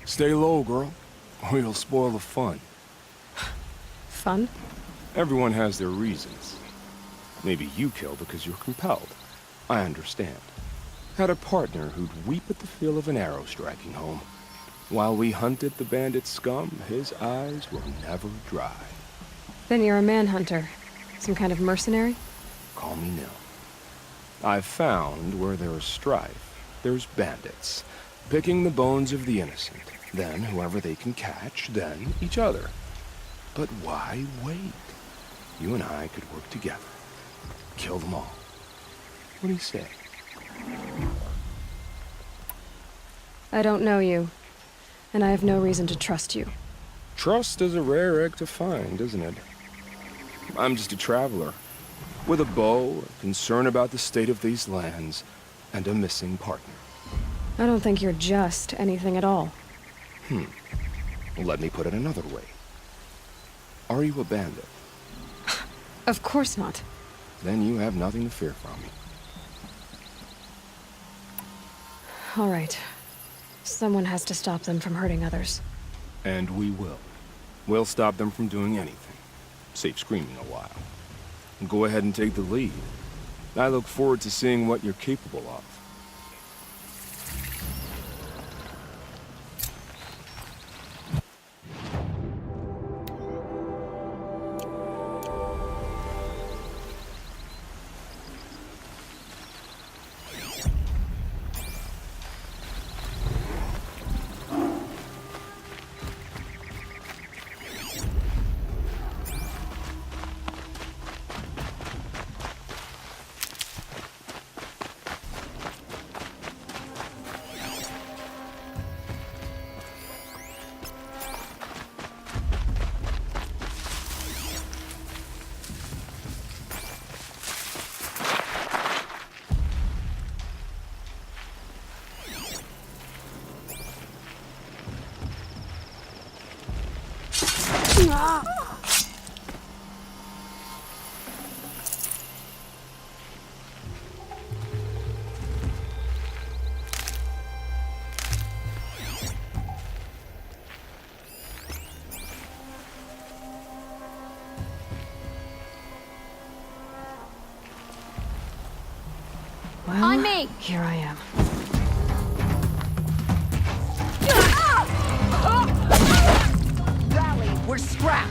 Stay low, girl, or you'll spoil the fun. Fun? Everyone has their reasons. Maybe you kill because you're compelled. I understand. Had a partner who'd weep at the feel of an arrow striking home. While we hunted the bandit scum, his eyes will never dry. Then you're a manhunter. Some kind of mercenary? Call me Nil. I've found where there is strife, there's bandits, picking the bones of the innocent. Then whoever they can catch, then each other. But why wait? You and I could work together. Kill them all. What do you say? I don't know you, and I have no reason to trust you. Trust is a rare egg to find, isn't it? I'm just a traveler, with a bow, a concern about the state of these lands, and a missing partner. I don't think you're just anything at all. Let me put it another way. Are you a bandit? Of course not. Then you have nothing to fear from me. All right. Someone has to stop them from hurting others. And we will. We'll stop them from doing anything. Save screaming a while. Go ahead and take the lead. I look forward to seeing what you're capable of. Well, On me! Here I am. Rally, we're strapped.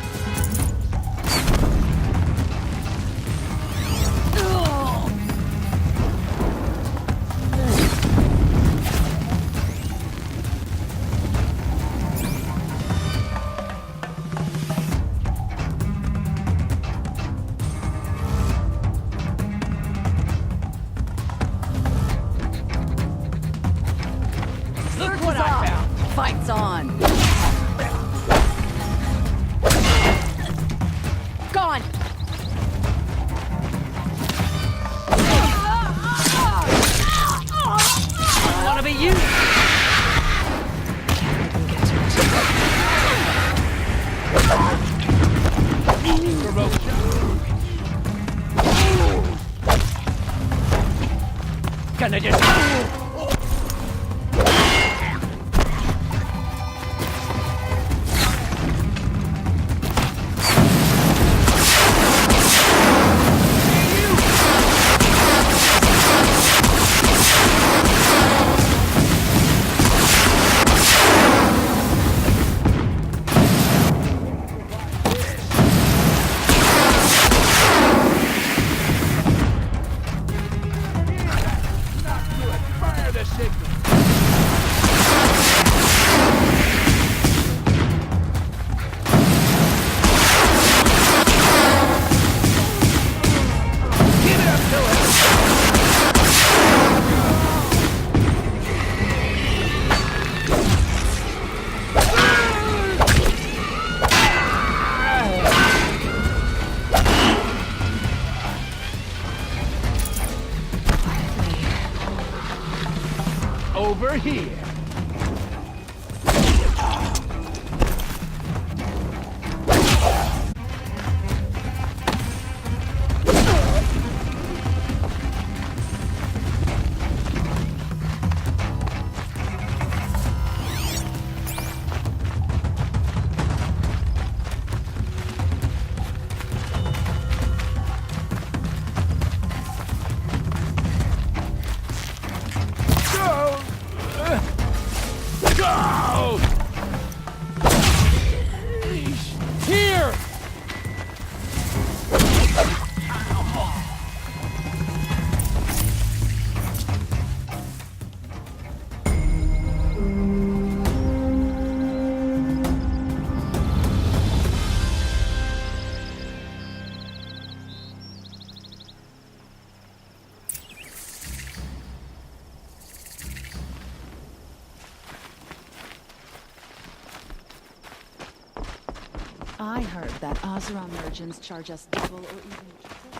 Look what I found. Fight's on. Gone. Wanna be you? Can't even get to it. Gonna just. Over here. I heard that Azra merchants charge us double or even triple.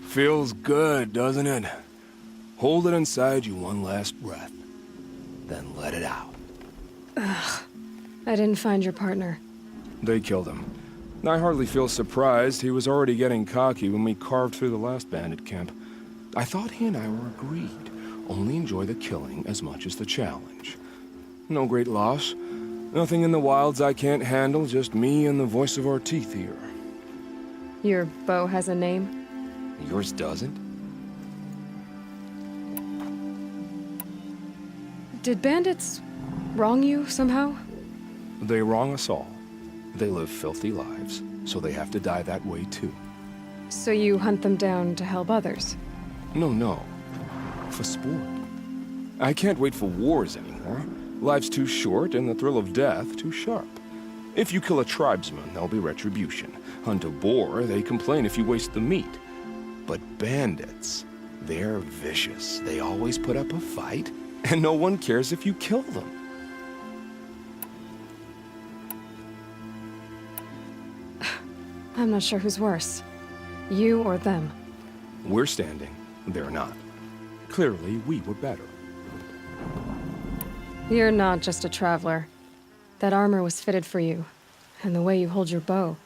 Feels good, doesn't it? Hold it inside you one last breath, then let it out. I didn't find your partner. They killed him. I hardly feel surprised. He was already getting cocky when we carved through the last bandit camp. I thought he and I were agreed. Only enjoy the killing as much as the challenge. No great loss. Nothing in the wilds I can't handle, just me and the voice of our teeth here. Your bow has a name? Yours doesn't? Did bandits wrong you somehow? They wrong us all. They live filthy lives, so they have to die that way too. So you hunt them down to help others? No. For sport. I can't wait for wars anymore. Life's too short and the thrill of death too sharp. If you kill a tribesman, there'll be retribution. Hunt a boar, they complain if you waste the meat. But bandits, they're vicious. They always put up a fight, and no one cares if you kill them. I'm not sure who's worse. You or them. We're standing, they're not. Clearly, we were better. You're not just a traveler. That armor was fitted for you, and the way you hold your bow.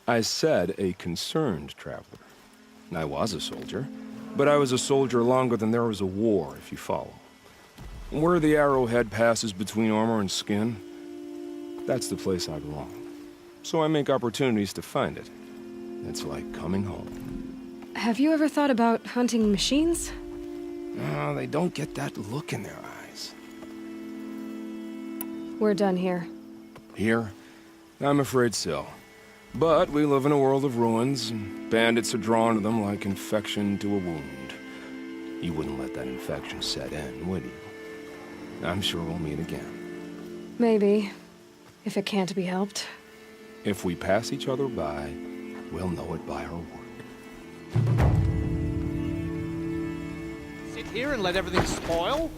I said a concerned traveler. I was a soldier, but I was a soldier longer than there was a war, if you follow. Where the arrowhead passes between armor and skin, that's the place I belong. So I make opportunities to find it. It's like coming home. Have you ever thought about hunting machines? No, they don't get that look in their eyes. We're done here. Here? I'm afraid so. But we live in a world of ruins, and bandits are drawn to them like infection to a wound. You wouldn't let that infection set in, would you? I'm sure we'll meet again. Maybe. If it can't be helped. If we pass each other by, we'll know it by our work. Sit here and let everything spoil?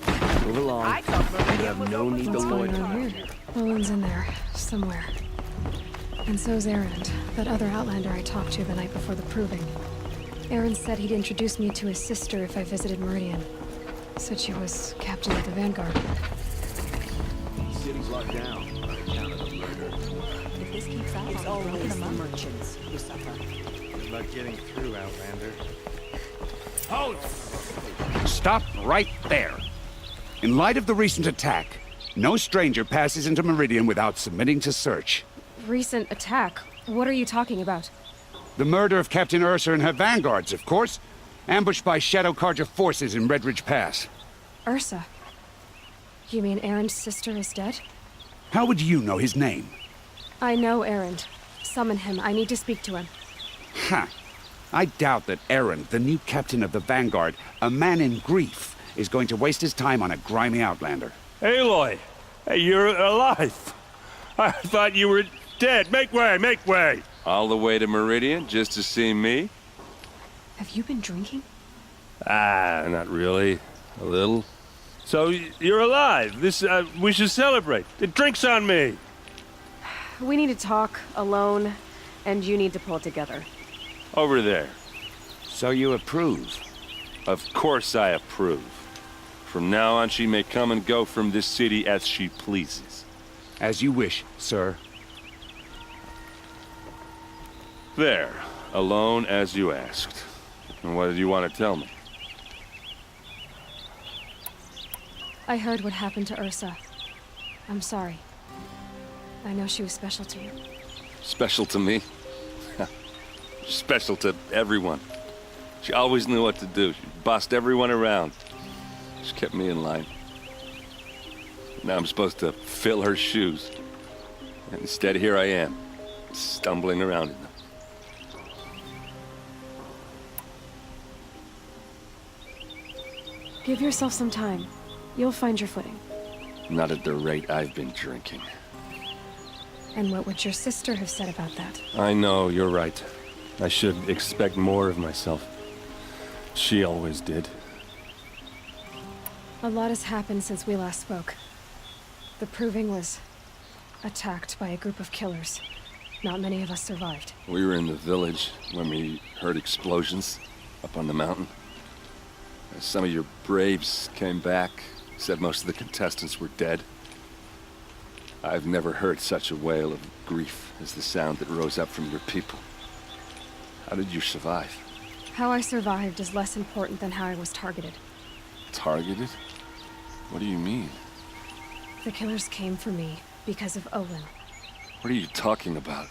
Move along. I thought You have no need to What's going loiter. on here? Owen's in there, somewhere. And so's Erend, that other Outlander I talked to the night before the proving. Erend said he'd introduce me to his sister if I visited Meridian. Said she was captain of the Vanguard. City's locked down on account of the murder. If this keeps up, it's always the merchants who suffer. Good luck getting through, Outlander. Stop right there. In light of the recent attack, no stranger passes into Meridian without submitting to search. Recent attack? What are you talking about? The murder of Captain Ursa and her vanguards, of course. Ambushed by Shadow Carja forces in Redridge Pass. Ursa? You mean Erend's sister is dead? How would you know his name? I know Erend. Summon him. I need to speak to him. Ha! I doubt that Erend, the new captain of the Vanguard, a man in grief, is going to waste his time on a grimy outlander. Aloy! Hey, you're alive! I thought you were dead. Make way, make way! All the way to Meridian just to see me? Have you been drinking? Ah, not really. A little. So, you're alive. We should celebrate. The drink's on me! We need to talk, alone, and you need to pull it together. Over there. So you approve? Of course I approve. From now on, she may come and go from this city as she pleases. As you wish, sir. There. Alone as you asked. And what did you want to tell me? I heard what happened to Ursa. I'm sorry. I know she was special to you. Special to me? Special to everyone. She always knew what to do. She bossed everyone around. She kept me in line. Now I'm supposed to fill her shoes. And instead, here I am, stumbling around in them. Give yourself some time. You'll find your footing. Not at the rate I've been drinking. And what would your sister have said about that? I know, you're right. I should expect more of myself. She always did. A lot has happened since we last spoke. The Proving was attacked by a group of killers. Not many of us survived. We were in the village when we heard explosions up on the mountain. Some of your braves came back, said most of the contestants were dead. I've never heard such a wail of grief as the sound that rose up from your people. How did you survive? How I survived is less important than how I was targeted. Targeted? What do you mean? The killers came for me because of Olin. What are you talking about?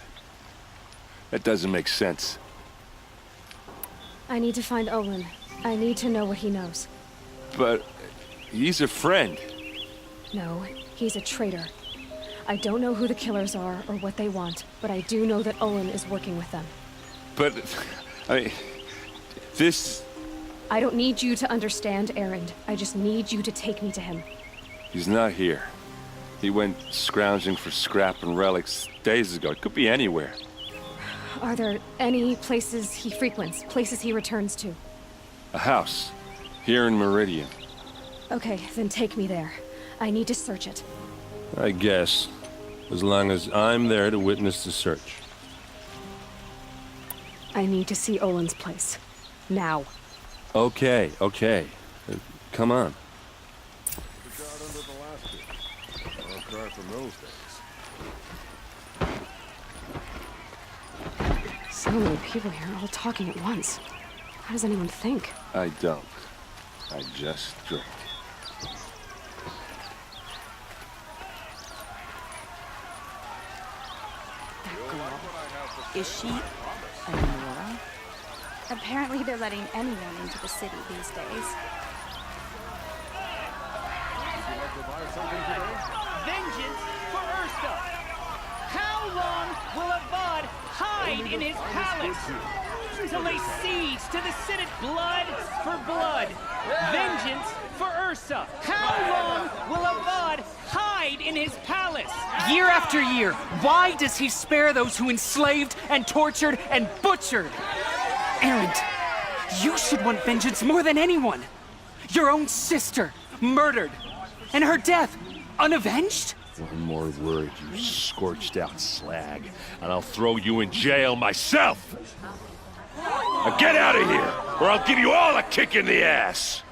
That doesn't make sense. I need to find Olin. I need to know what he knows. But he's a friend. No, he's a traitor. I don't know who the killers are or what they want, but I do know that Olin is working with them. But, I mean, this... I don't need you to understand, Erend. I just need you to take me to him. He's not here. He went scrounging for scrap and relics days ago. It could be anywhere. Are there any places he frequents, places he returns to? A house. Here in Meridian. Okay, then take me there. I need to search it. I guess. As long as I'm there to witness the search. I need to see Olin's place. Now. Okay. Come on. So many people here, all talking at once. How does anyone think? I don't. I just drink. That girl. Is she Nora? Apparently they're letting anyone into the city these days. Vengeance for Ursa! How long will Avad hide in his palace? To lay siege to the city, blood for blood. Vengeance for Ursa. How long will Avad hide in his palace? Year after year, why does he spare those who enslaved and tortured and butchered? Erend, you should want vengeance more than anyone. Your own sister, murdered, and her death, unavenged? One more word, you scorched out slag, and I'll throw you in jail myself! Now get out of here, or I'll give you all a kick in the ass!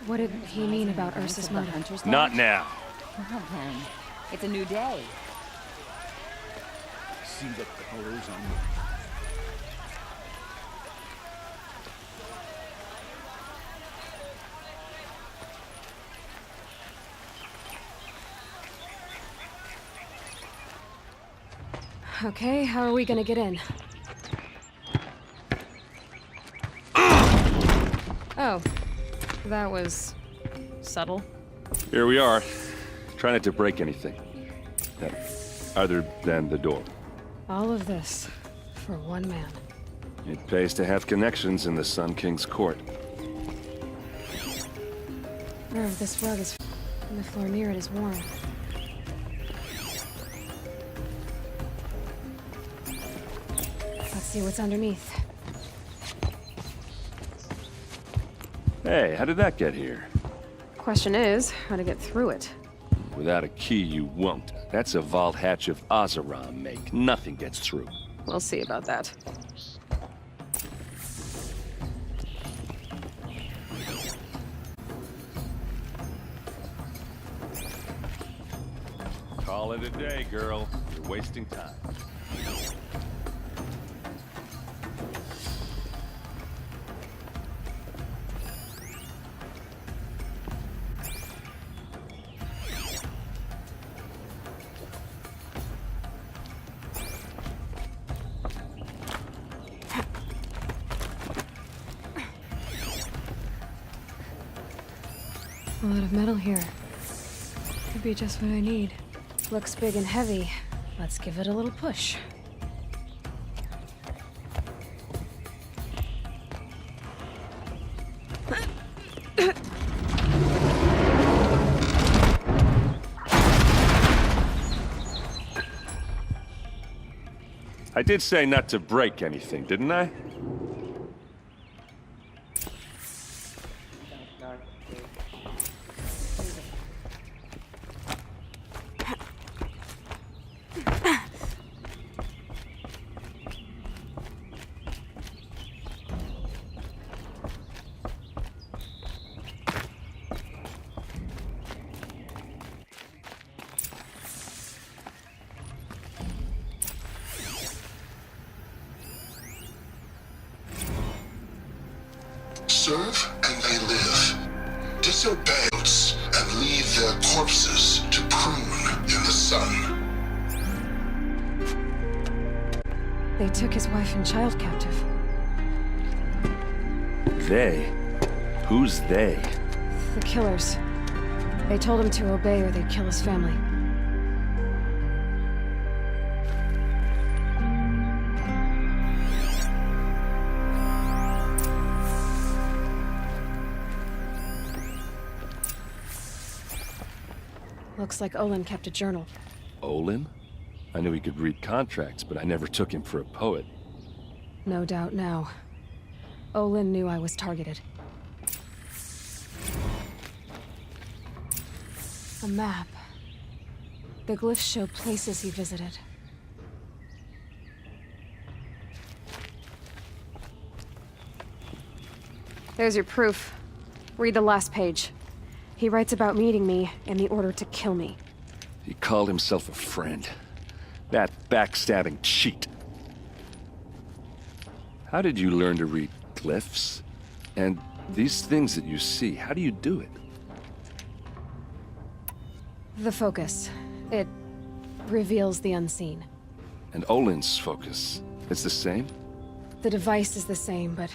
What did he mean about Ursa's murder? Not now. Well then, it's a new day. See the colors on the... Okay, how are we gonna get in? Oh, that was subtle. Here we are. Try not to break anything. Other than the door. All of this for one man. It pays to have connections in the Sun King's court. Oh, this rug is and the floor near it is warm. Let's see what's underneath. Hey, how did that get here? Question is, how to get through it. Without a key, you won't. That's a vault hatch of Azeram make. Nothing gets through. We'll see about that. Call it a day, girl. You're wasting time. A lot of metal here. Could be just what I need. Looks big and heavy. Let's give it a little push. I did say not to break anything, didn't I? Serve and they live. Disobey and leave their corpses to prune in the sun. They took his wife and child captive. They? Who's they? The killers. They told him to obey or they'd kill his family. Looks like Olin kept a journal. Olin? I knew he could read contracts, but I never took him for a poet. No doubt now. Olin knew I was targeted. A map. The glyphs show places he visited. There's your proof. Read the last page. He writes about meeting me in the order to kill me. He called himself a friend. That backstabbing cheat. How did you learn to read glyphs? And these things that you see, how do you do it? The focus. It reveals the unseen. And Olin's focus, it's the same? The device is the same, but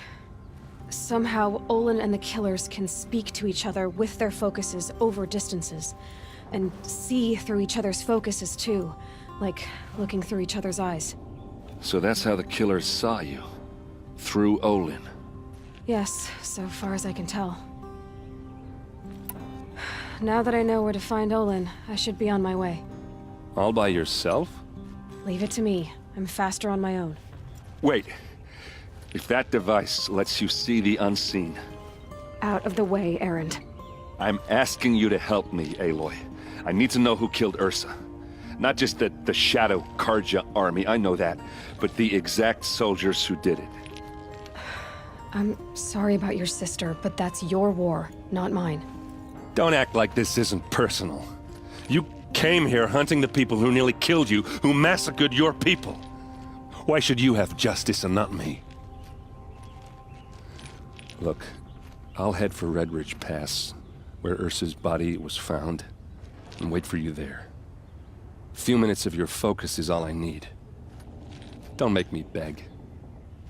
somehow Olin and the killers can speak to each other with their focuses over distances, and see through each other's focuses too, like looking through each other's eyes. So that's how the killers saw you? Through Olin? Yes, so far as I can tell. Now that I know where to find Olin, I should be on my way. All by yourself? Leave it to me. I'm faster on my own. Wait. If that device lets you see the unseen... Out of the way, Erend. I'm asking you to help me, Aloy. I need to know who killed Ursa. Not just the Shadow Karja army, I know that, but the exact soldiers who did it. I'm sorry about your sister, but that's your war, not mine. Don't act like this isn't personal. You came here hunting the people who nearly killed you, who massacred your people. Why should you have justice and not me? Look, I'll head for Red Ridge Pass, where Ursa's body was found, and wait for you there. A few minutes of your focus is all I need. Don't make me beg.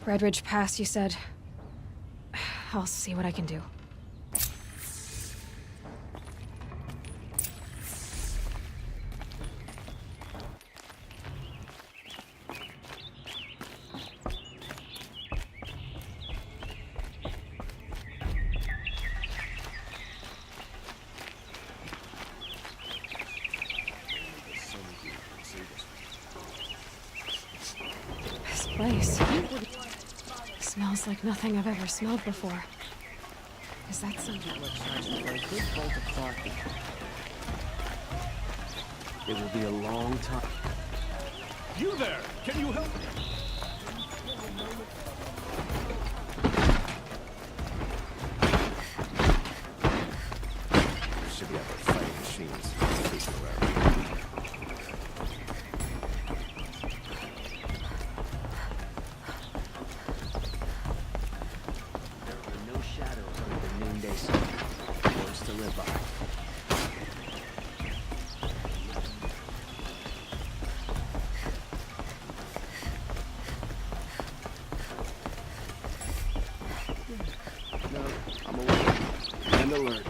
Red Ridge Pass, you said? I'll see what I can do. This place smells like nothing I've ever smelled before. Is that something? It will be a long time. You there! Can you help me? Should be able to fight machines. Chasing around. There are no shadows under the noonday sun. Words to live by. No, I'm awake and alert.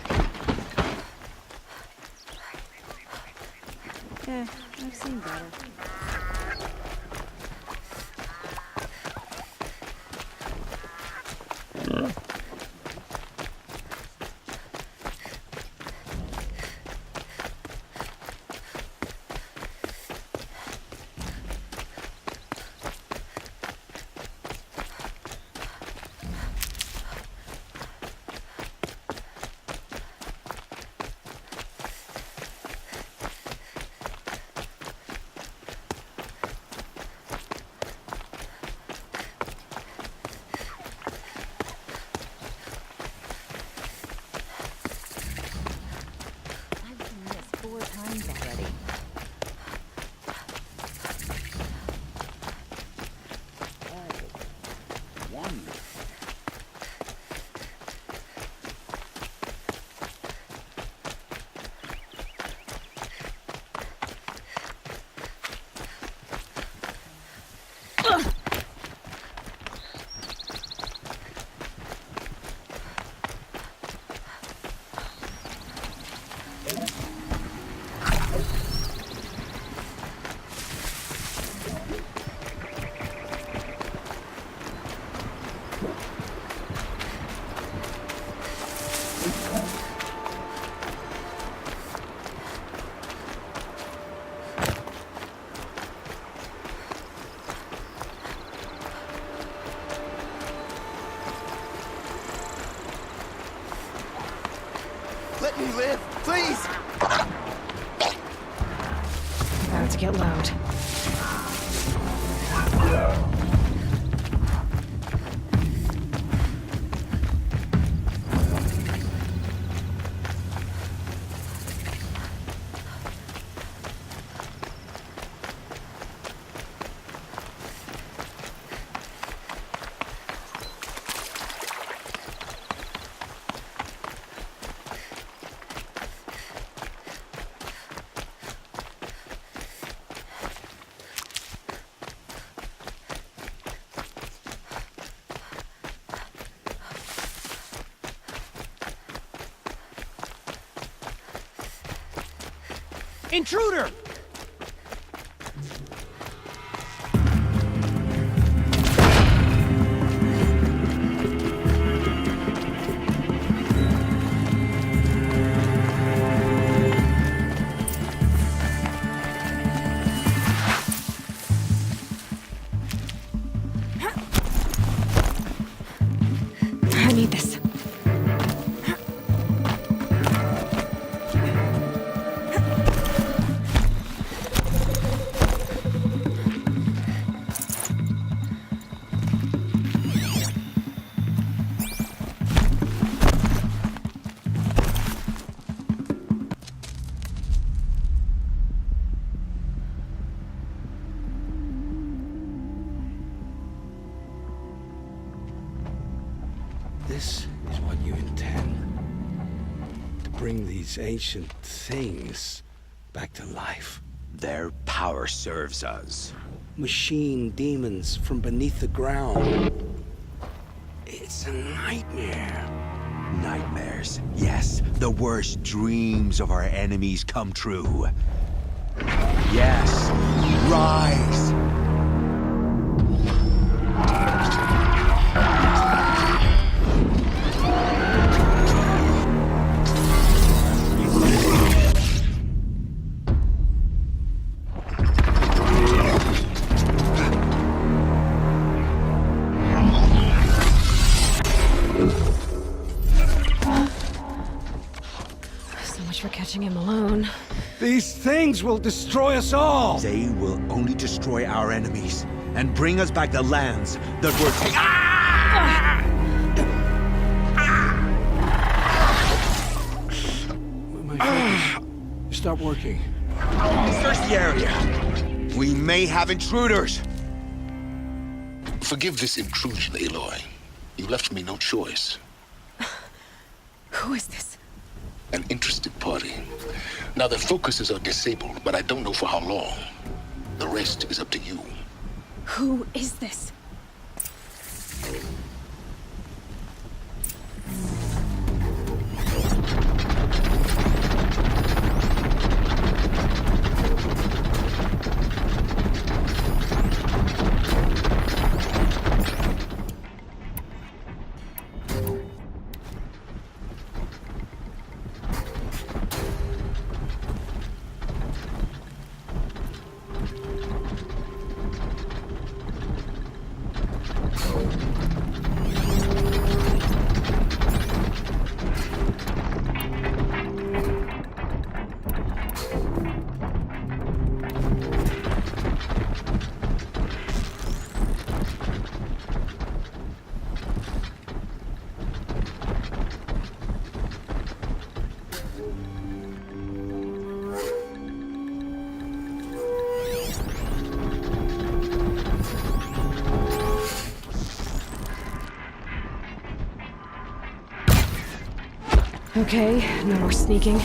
Yeah, I've seen better. Let me live, please! About to get loud. Intruder! I need this. This is what you intend. To bring these ancient things back to life. Their power serves us. Machine demons from beneath the ground. It's a nightmare. Nightmares. Yes, the worst dreams of our enemies come true. Yes, rise! So much for catching him alone. These things will destroy us all! They will only destroy our enemies and bring us back the lands that were taken. My focus. Stop working. Search the area. We may have intruders. Forgive this intrusion, Aloy. You left me no choice. Who is this? An interested party. Now their focuses are disabled, but I don't know for how long. The rest is up to you. Who is this? Okay, no more sneaking.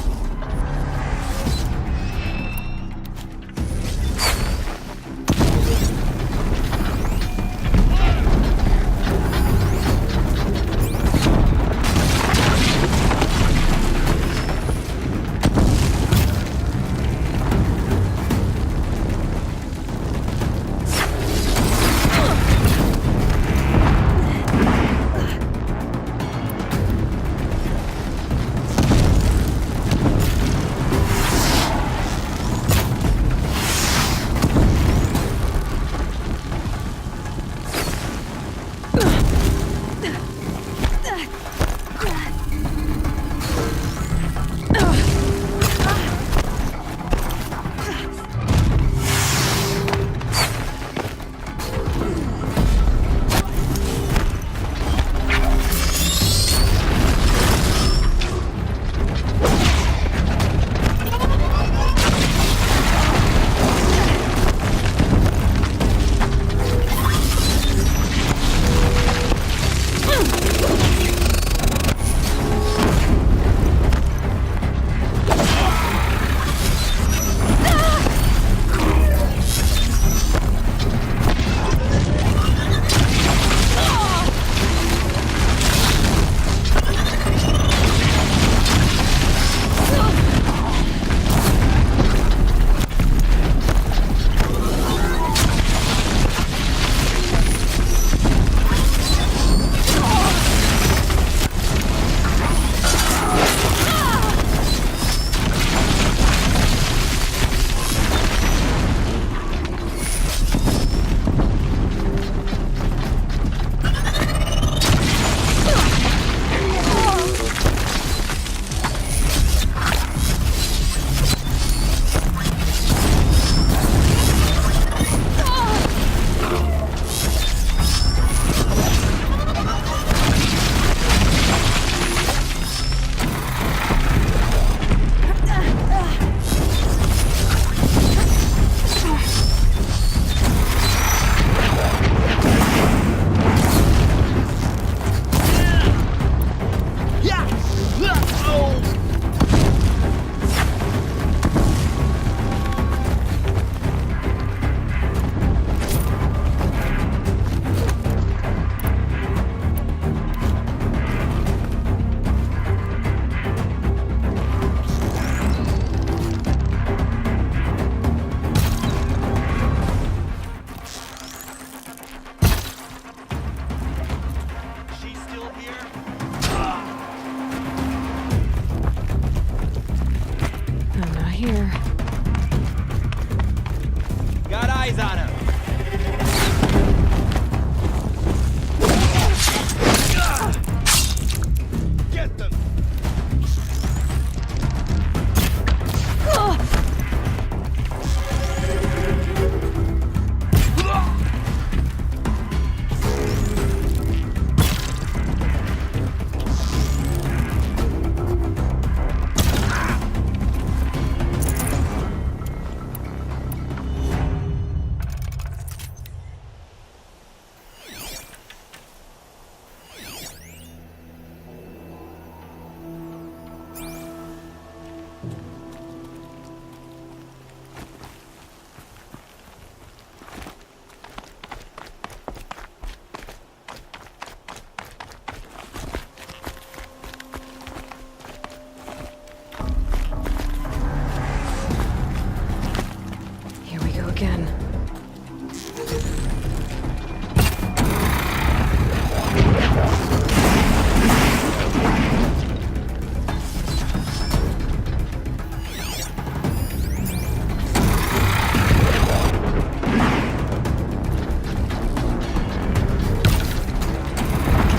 Again.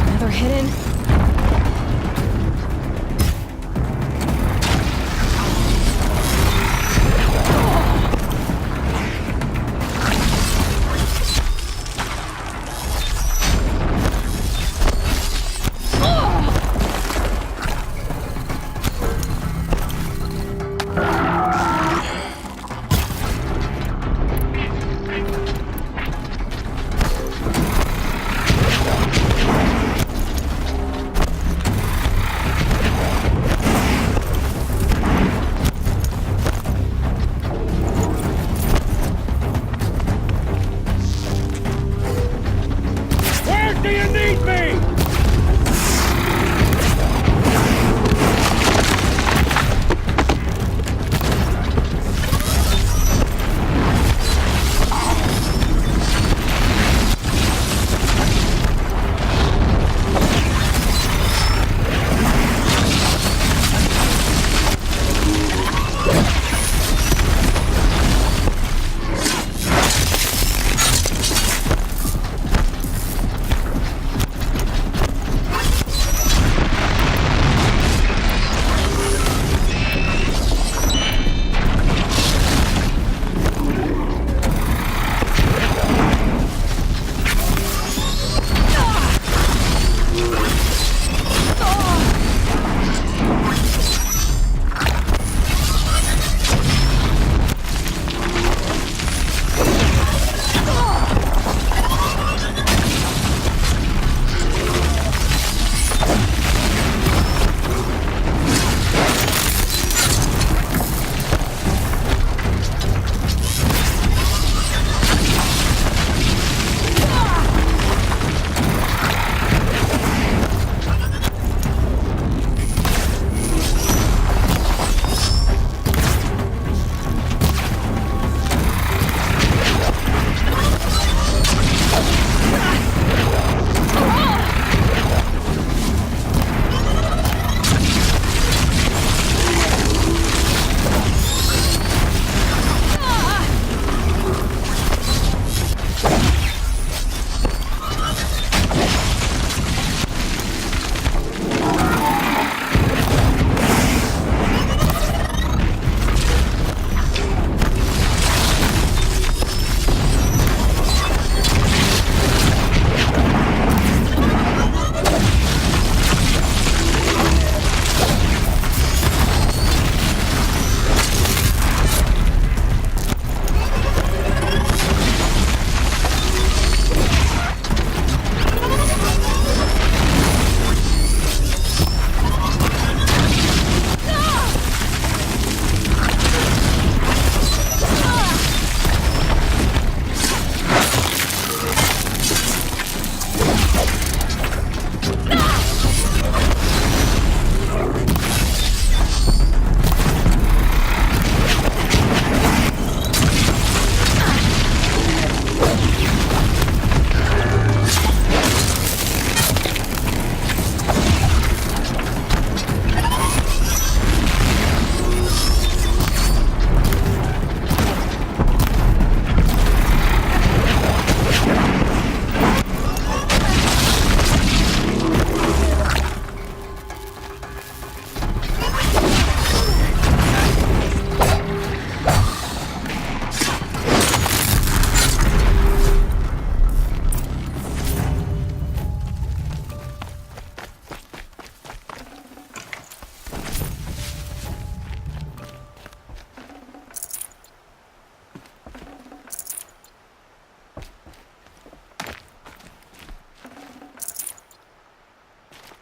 Another hidden. do you need me?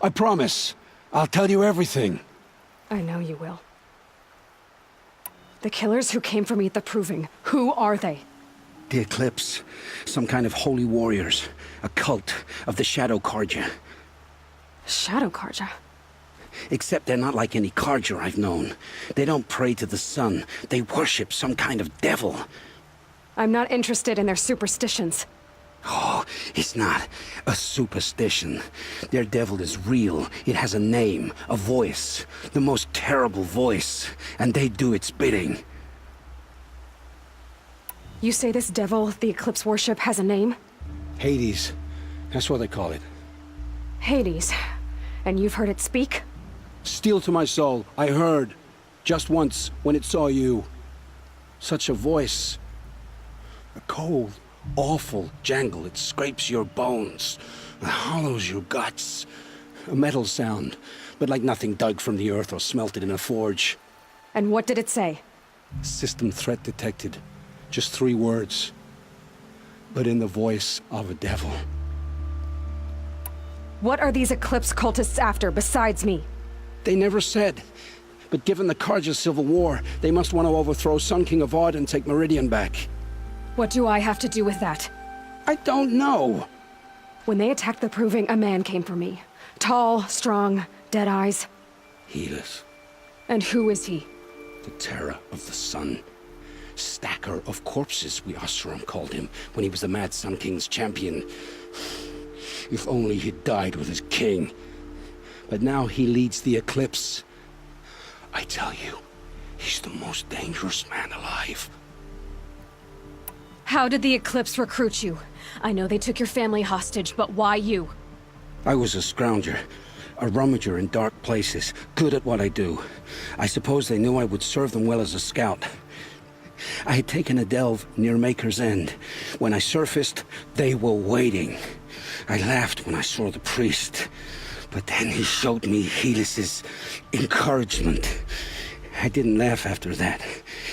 I promise. I'll tell you everything. I know you will. The killers who came for me at the Proving, who are they? The Eclipse. Some kind of holy warriors. A cult of the Shadow Carja. Shadow Carja? Except they're not like any Carja I've known. They don't pray to the sun. They worship some kind of devil. I'm not interested in their superstitions. Oh, it's not a superstition. Their devil is real. It has a name, a voice. The most terrible voice. And they do its bidding. You say this devil the Eclipse worship has a name? Hades. That's what they call it. Hades. And you've heard it speak? Steel to my soul. I heard. Just once, when it saw you. Such a voice. A cold, awful jangle. It scrapes your bones. It hollows your guts. A metal sound, but like nothing dug from the earth or smelted in a forge. And what did it say? System threat detected. Just 3 words. But in the voice of a devil. What are these Eclipse cultists after, besides me? They never said. But given the Carja civil war, they must want to overthrow Sun King of Odd and take Meridian back. What do I have to do with that? I don't know. When they attacked the Proving, a man came for me. Tall, strong, dead eyes. Helis, And who is he? the terror of the sun. Stacker of corpses, we Oseram called him, when he was the Mad Sun King's champion. If only he'd died with his king. But now he leads the Eclipse. I tell you, he's the most dangerous man alive. How did the Eclipse recruit you? I know they took your family hostage, but why you? I was a scrounger, a rummager in dark places, good at what I do. I suppose they knew I would serve them well as a scout. I had taken a delve near Maker's End. When I surfaced, they were waiting. I laughed when I saw the priest, but then he showed me Helis's encouragement. I didn't laugh after that.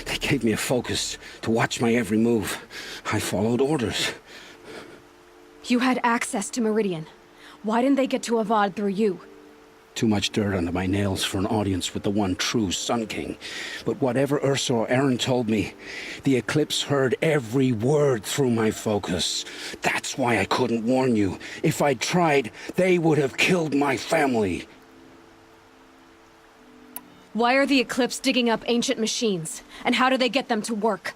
They gave me a focus to watch my every move. I followed orders. You had access to Meridian. Why didn't they get to Avad through you? Too much dirt under my nails for an audience with the one true Sun King. But whatever Ursa or Aaron told me, the Eclipse heard every word through my focus. That's why I couldn't warn you. If I'd tried, they would have killed my family. Why are the Eclipse digging up ancient machines? And how do they get them to work?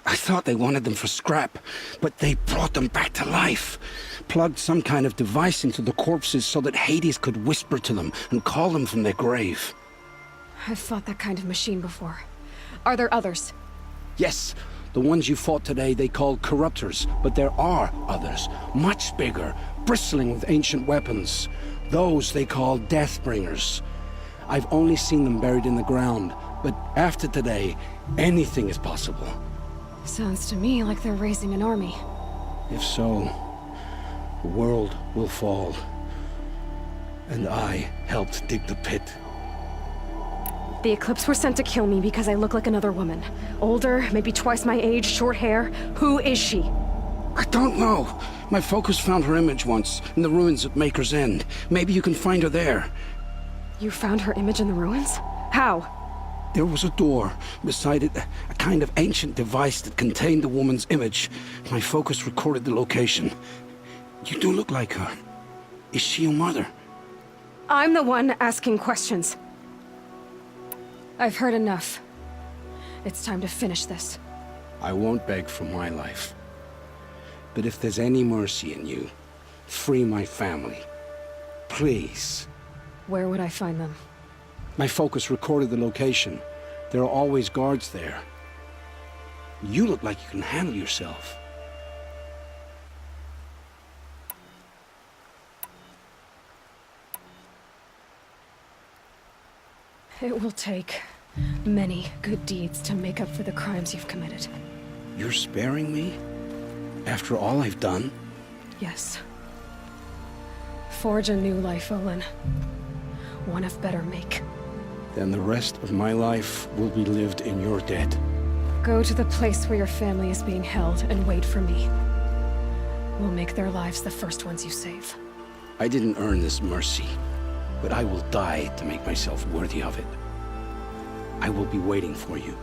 I thought they wanted them for scrap, but they brought them back to life. Plugged some kind of device into the corpses so that Hades could whisper to them and call them from their grave. I've fought that kind of machine before. Are there others? Yes, the ones you fought today they called corruptors, but there are others, much bigger, bristling with ancient weapons. Those they call Deathbringers. I've only seen them buried in the ground, but after today, anything is possible. Sounds to me like they're raising an army. If so, the world will fall. And I helped dig the pit. The Eclipse were sent to kill me because I look like another woman. Older, maybe twice my age, short hair. Who is she? I don't know. My focus found her image once, in the ruins at Maker's End. Maybe you can find her there. You found her image in the ruins? How? There was a door. Beside it, a kind of ancient device that contained the woman's image. My focus recorded the location. You do look like her. Is she your mother? I'm the one asking questions. I've heard enough. It's time to finish this. I won't beg for my life. But if there's any mercy in you, free my family. Please. Where would I find them? My focus recorded the location. There are always guards there. You look like you can handle yourself. It will take many good deeds to make up for the crimes you've committed. You're sparing me? After all I've done? Yes. Forge a new life, Olin. One of better make. Then the rest of my life will be lived in your debt. Go to the place where your family is being held and wait for me. We'll make their lives the first ones you save. I didn't earn this mercy, but I will die to make myself worthy of it. I will be waiting for you.